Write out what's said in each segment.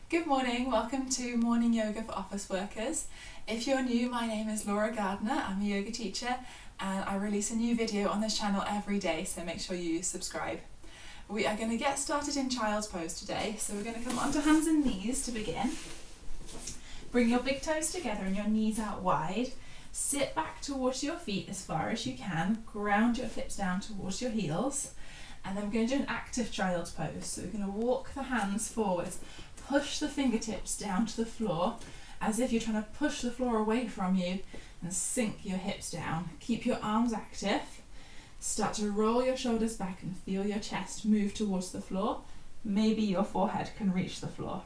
Good morning, welcome to Morning Yoga for Office Workers. If you're new, my name is Laura Gardner, I'm a yoga teacher and I release a new video on this channel every day, so make sure you subscribe. We are going to get started in child's pose today, so we're going to come onto hands and knees to begin. Bring your big toes together and your knees out wide. Sit back towards your feet as far as you can, ground your hips down towards your heels, and then we're going to do an active child's pose. So we're going to walk the hands forwards, push the fingertips down to the floor as if you're trying to push the floor away from you and sink your hips down. Keep your arms active. Start to roll your shoulders back and feel your chest move towards the floor. Maybe your forehead can reach the floor.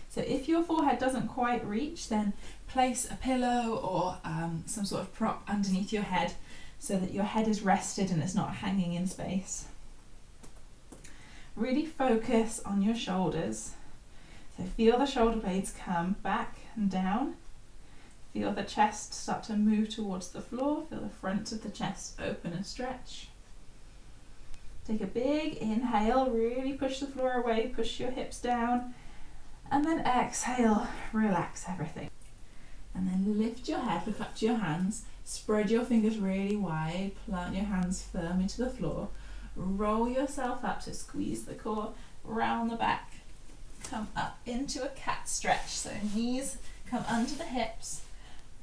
So if your forehead doesn't quite reach, then place a pillow or some sort of prop underneath your head so that your head is rested and it's not hanging in space. Really focus on your shoulders. So feel the shoulder blades come back and down. Feel the chest start to move towards the floor. Feel the front of the chest open and stretch. Take a big inhale, really push the floor away, push your hips down. And then exhale, relax everything. And then lift your head, look up to your hands, spread your fingers really wide, plant your hands firm into the floor. Roll yourself up, so squeeze the core, round the back, come up into a cat stretch. So knees come under the hips,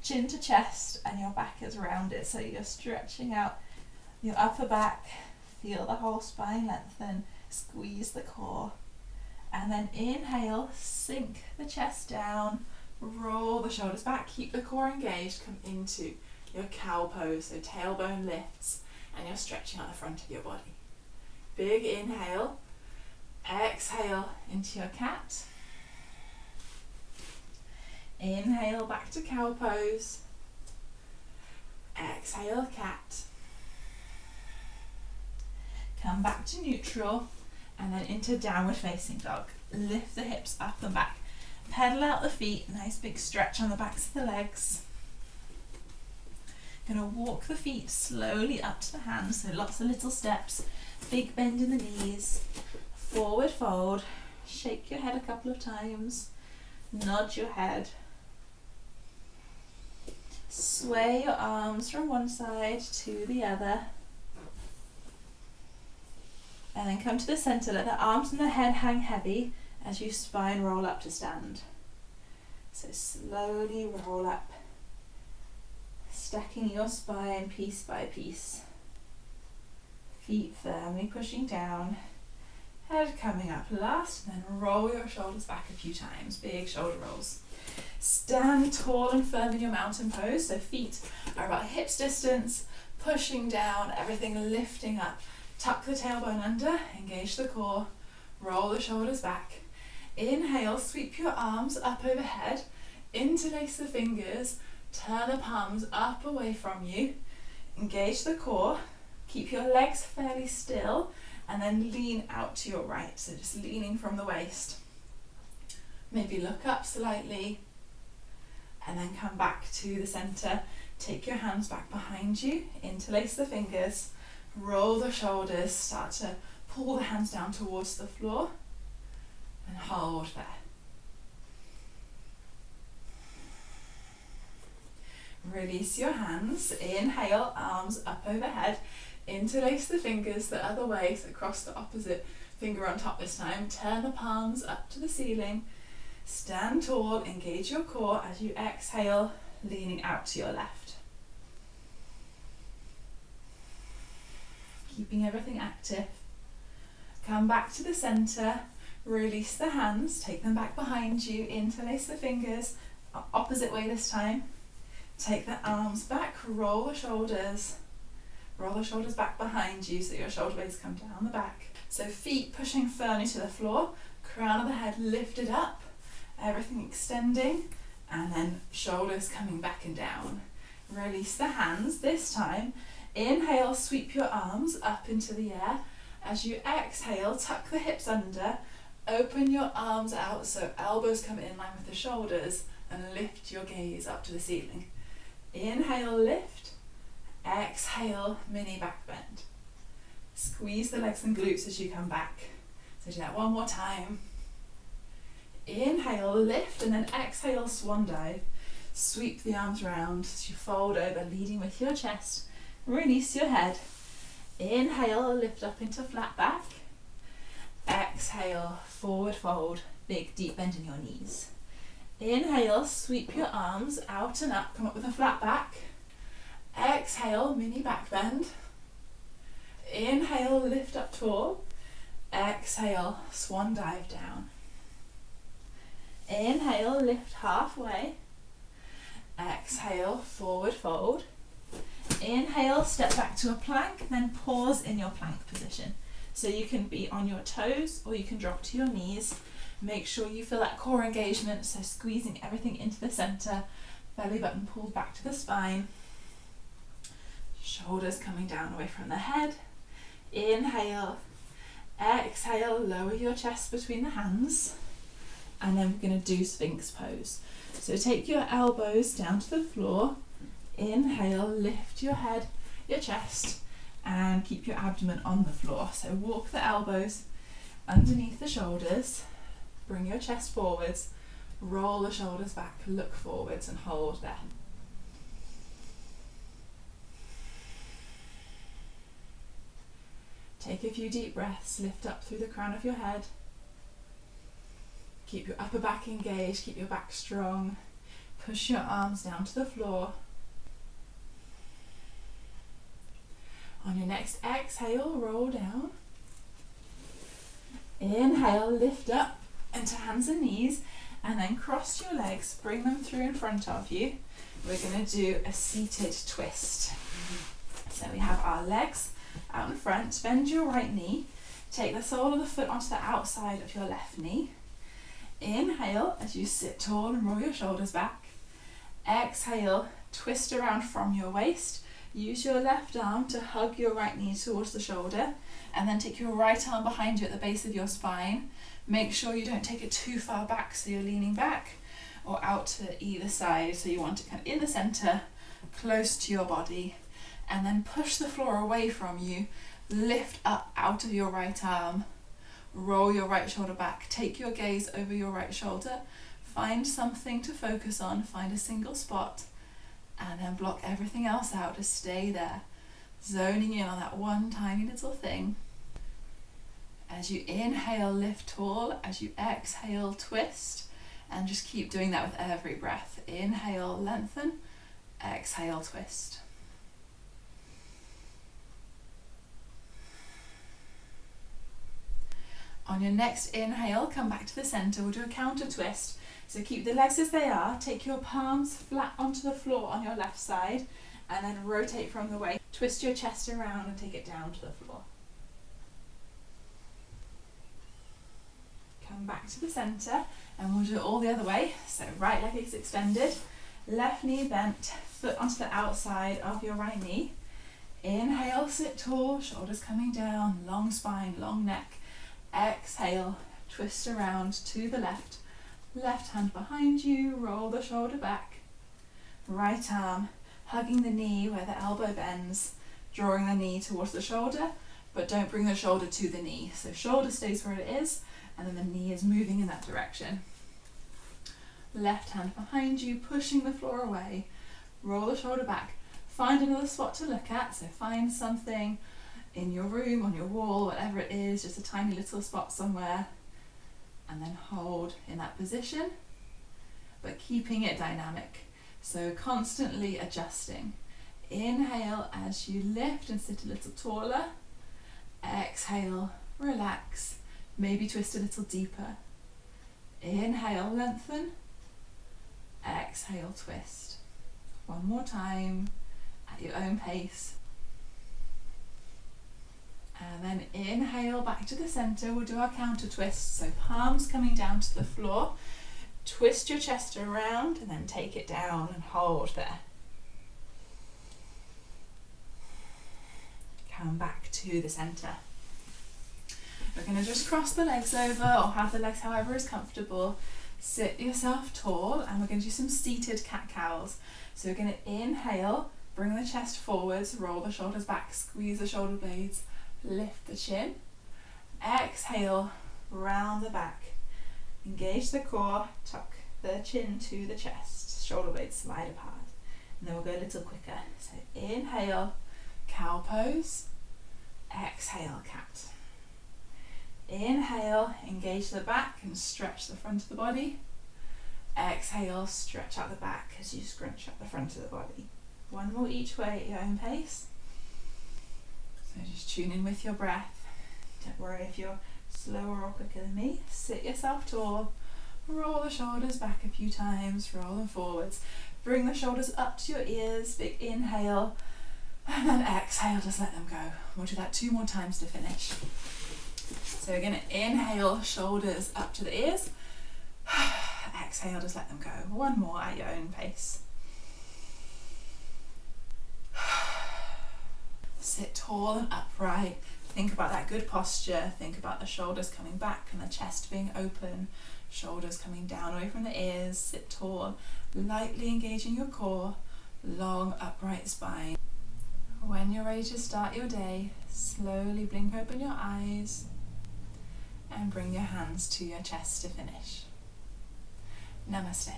chin to chest, and your back is rounded. So you're stretching out your upper back, feel the whole spine lengthen, squeeze the core. And then inhale, sink the chest down, roll the shoulders back, keep the core engaged, come into your cow pose, so tailbone lifts and you're stretching out the front of your body. Big inhale, exhale into your cat. Inhale back to cow pose, exhale cat. Come back to neutral and then into downward facing dog. Lift the hips up and back. Pedal out the feet, nice big stretch on the backs of the legs. Gonna walk the feet slowly up to the hands, so lots of little steps. Big bend in the knees, forward fold, shake your head a couple of times, nod your head. Sway your arms from one side to the other. And then come to the center, let the arms and the head hang heavy as you spine roll up to stand. So slowly roll up, stacking your spine piece by piece. Feet firmly pushing down, head coming up last, and then roll your shoulders back a few times, big shoulder rolls. Stand tall and firm in your mountain pose, so feet are about hips distance, pushing down, everything lifting up. Tuck the tailbone under, engage the core, roll the shoulders back. Inhale, sweep your arms up overhead, interlace the fingers, turn the palms up away from you, engage the core, keep your legs fairly still, and then lean out to your right, so just leaning from the waist. Maybe look up slightly, and then come back to the center. Take your hands back behind you, interlace the fingers, roll the shoulders, start to pull the hands down towards the floor, and hold there. Release your hands, inhale, arms up overhead, interlace the fingers the other way, so cross the opposite finger on top this time, turn the palms up to the ceiling, stand tall, engage your core as you exhale, leaning out to your left. Keeping everything active. Come back to the center, release the hands, take them back behind you, interlace the fingers, opposite way this time. Take the arms back, roll the shoulders back behind you so your shoulder blades come down the back. So feet pushing firmly to the floor, crown of the head lifted up, everything extending, and then shoulders coming back and down. Release the hands this time. Inhale, sweep your arms up into the air. As you exhale, tuck the hips under, open your arms out so elbows come in line with the shoulders, and lift your gaze up to the ceiling. Inhale, lift. Exhale, mini back bend. Squeeze the legs and glutes as you come back. So do that one more time. Inhale, lift, and then exhale, swan dive. Sweep the arms round as you fold over, leading with your chest. Release your head. Inhale, lift up into flat back. Exhale, forward fold, big deep bend in your knees. Inhale, sweep your arms out and up, come up with a flat back. Exhale, mini back bend. Inhale, lift up tall. Exhale, swan dive down. Inhale, lift halfway. Exhale, forward fold. Inhale, step back to a plank, then pause in your plank position. So you can be on your toes or you can drop to your knees. Make sure you feel that core engagement, so squeezing everything into the center, belly button pulled back to the spine. Shoulders coming down away from the head. Inhale, exhale, lower your chest between the hands. And then we're going to do Sphinx pose. So take your elbows down to the floor. Inhale, lift your head, your chest, and keep your abdomen on the floor. So walk the elbows underneath the shoulders. Bring your chest forwards. Roll the shoulders back, look forwards and hold there. Take a few deep breaths, lift up through the crown of your head. Keep your upper back engaged, keep your back strong. Push your arms down to the floor. On your next exhale, roll down. Inhale, lift up into hands and knees, and then cross your legs, bring them through in front of you. We're going to do a seated twist. So we have our legs out in front, bend your right knee, take the sole of the foot onto the outside of your left knee. Inhale as you sit tall and roll your shoulders back. Exhale, twist around from your waist. Use your left arm to hug your right knee towards the shoulder, and then take your right arm behind you at the base of your spine. Make sure you don't take it too far back so you're leaning back or out to either side. So you want it kind of in the center, close to your body, and then push the floor away from you. Lift up out of your right arm. Roll your right shoulder back. Take your gaze over your right shoulder. Find something to focus on. Find a single spot. And then block everything else out to stay there. Zoning in on that one tiny little thing. As you inhale, lift tall. As you exhale, twist. And just keep doing that with every breath. Inhale, lengthen. Exhale, twist. On your next inhale, come back to the center. We'll do a counter twist. So keep the legs as they are. Take your palms flat onto the floor on your left side, and then rotate from the waist. Twist your chest around and take it down to the floor. Come back to the center, and we'll do it all the other way. So right leg is extended, left knee bent, foot onto the outside of your right knee. Inhale, sit tall, shoulders coming down, long spine, long neck. Exhale, twist around to the left. Left hand behind you, roll the shoulder back. Right arm hugging the knee where the elbow bends, drawing the knee towards the shoulder, but don't bring the shoulder to the knee. So shoulder stays where it is, and then the knee is moving in that direction. Left hand behind you, pushing the floor away. Roll the shoulder back. Find another spot to look at, so find something in your room, on your wall, whatever it is, just a tiny little spot somewhere. And then hold in that position, but keeping it dynamic. So constantly adjusting. Inhale as you lift and sit a little taller. Exhale, relax, maybe twist a little deeper. Inhale, lengthen. Exhale, twist. One more time at your own pace. And then inhale back to the center. We'll do our counter twist. So palms coming down to the floor. Twist your chest around and then take it down and hold there. Come back to the center. We're going to just cross the legs over, or have the legs however is comfortable. Sit yourself tall, and we're going to do some seated cat-cows. So we're going to inhale, bring the chest forwards, roll the shoulders back, squeeze the shoulder blades. Lift the chin. Exhale, round the back. Engage the core, tuck the chin to the chest, shoulder blades slide apart. And then we'll go a little quicker. So inhale, cow pose. Exhale, cat. Inhale, engage the back and stretch the front of the body. Exhale, stretch out the back as you scrunch up the front of the body. One more each way at your own pace. So just tune in with your breath. Don't worry if you're slower or quicker than me. Sit yourself tall. Roll the shoulders back a few times. Roll them forwards. Bring the shoulders up to your ears. Big inhale. And then exhale, just let them go. We'll do that 2 more times to finish. So we're going to inhale, shoulders up to the ears. Exhale, just let them go. 1 more at your own pace. Sit tall and upright. Think about that good posture. Think about the shoulders coming back and the chest being open. Shoulders coming down away from the ears. Sit tall, lightly engaging your core. Long, upright spine. When you're ready to start your day, slowly blink open your eyes and bring your hands to your chest to finish. Namaste.